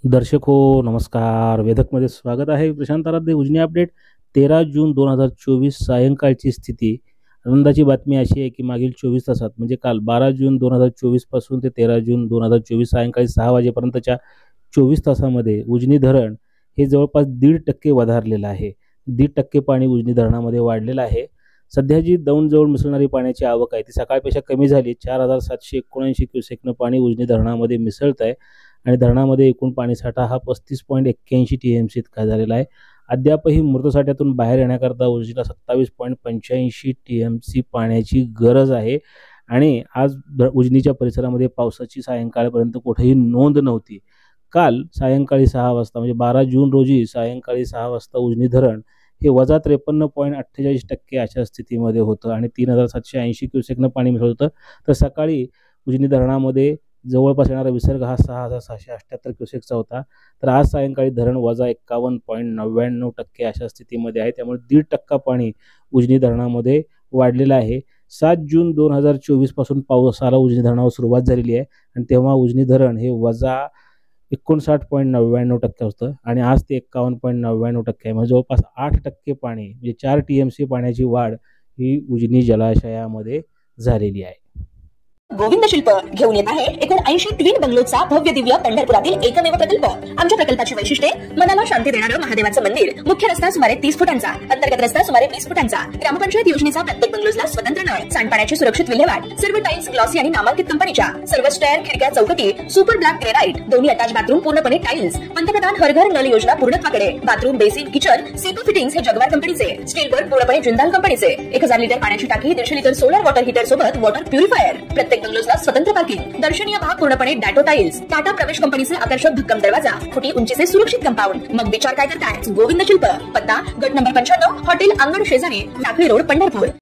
दर्शक हो नमस्कार. वेधकमध्ये स्वागत आहे. प्रशांत आराध्य. उजनी अपडेट 13 जून 2024 सायंकाळची स्थिती. आनंदाची बातमी अशी आहे की मागील 24 तासात म्हणजे काल 12 जून 2024 पासून ते 13 जून 2024 सायंकाळी 6 वाजेपर्यंतच्या 24 तासामध्ये उजनी धरण हे जवळपास 1.5% वधारलेलं आहे. 1.5% पाणी उजनी धरणामध्ये वाढलेलं आहे. सध्या जी दौंडजवळ मिसळणारी पाण्याची आवक आहे ती सकाळपेक्षा कमी झाली. 4779 क्युसेकनं पाणी उजनी धरणामध्ये मिसळत आहे आणि धरणामध्ये एकूण पाणीसाठा हा 35.81 TMC इतका झालेला आहे. अद्यापही मृतसाठ्यातून बाहेर येण्याकरता उजनीला 27.85 TMC पाण्याची गरज आहे. आणि आज उजनीच्या परिसरामध्ये पावसाची सायंकाळपर्यंत कुठेही नोंद नव्हती. काल सायंकाळी 6 वाजता म्हणजे 12 जून रोजी सायंकाळी 6 वाजता उजनी धरण हे वजा 53.48% अशा स्थितीमध्ये होतं आणि 3780 क्युसेकनं पाणी मिसळत होतं. तर सकाळी उजनी धरणामध्ये जवळपास येणारा विसर्ग हा 6678 क्युसेकचा होता. तर आज सायंकाळी धरण वजा 51.99% अशा स्थितीमध्ये आहे. त्यामुळे 1.5% पाणी उजनी धरणामध्ये वाढलेलं आहे. 7 जून 2024 पासून पावसाला उजनी धरणावर सुरुवात झालेली आहे आणि तेव्हा उजनी धरण हे वजा 59.99% होतं आणि आज ते 51.99% आहे. म्हणजे जवळपास 8% पाणी म्हणजे 4 TMC पाण्याची वाढ ही उजनी जलाशयामध्ये झालेली आहे. गोविंद शिल्प घेऊन येत आहे 79 ट्विन बंगलोचा भव्य दिव्य पंढरपुरातील एकमेव प्रकल्प. आमच्या प्रकल्पाची वैशिष्ट्ये: मनाला शांती देणारं महादेवाचं मंदिर, मुख्य रस्ता सुमारे 30 फुटांचा, अंतर्गत रस्ता सुमारे 20 फुटांचा, ग्रामपंचायत योजनेचा प्रत्येक बंगलोजला स्वतंत्र नळ, सांडपाण्याची सुरक्षित विल्हेवाट, सर्व टाइल्स ग्लॉसी आणि नामांकित कंपनीच्या, सर्व स्टेअर, खिडक्या, चौकटी सुपर ब्लॅक ग्रेनाइट, दोन्ही अटॅच बाथरूम पूर्णपणे टाइल्स, पंतप्रधान हर घर नळ योजना पूर्णत्वाकडे, bathroom, basin, kitchen, CP fittings हे जगवार कंपनीचे, स्टील वर्क पूर्णपणे जिंदाल कंपनीचे, 1000 लिटर पाण्याची टाकी, 150 लिटर सोलर वॉटर हीटर सोबत वॉटर प्युरिफायर, प्रत्येक बंगलोजला स्वतंत्र पार्किंग, दर्शनीय भाग पूर्णपणे डॅटो टाइल्स, टाटा प्रवेश कंपनीचे आकर्षक भक्कम दरवाजा, फुटी उंचीचे सुरक्षित कंपाऊंड. मग विचार काय करताय? गोविंद शिल्प, पत्ता गट नंबर 95, हॉटेल अंगण शेजारी, टाकळी रोड, पंढरपूर.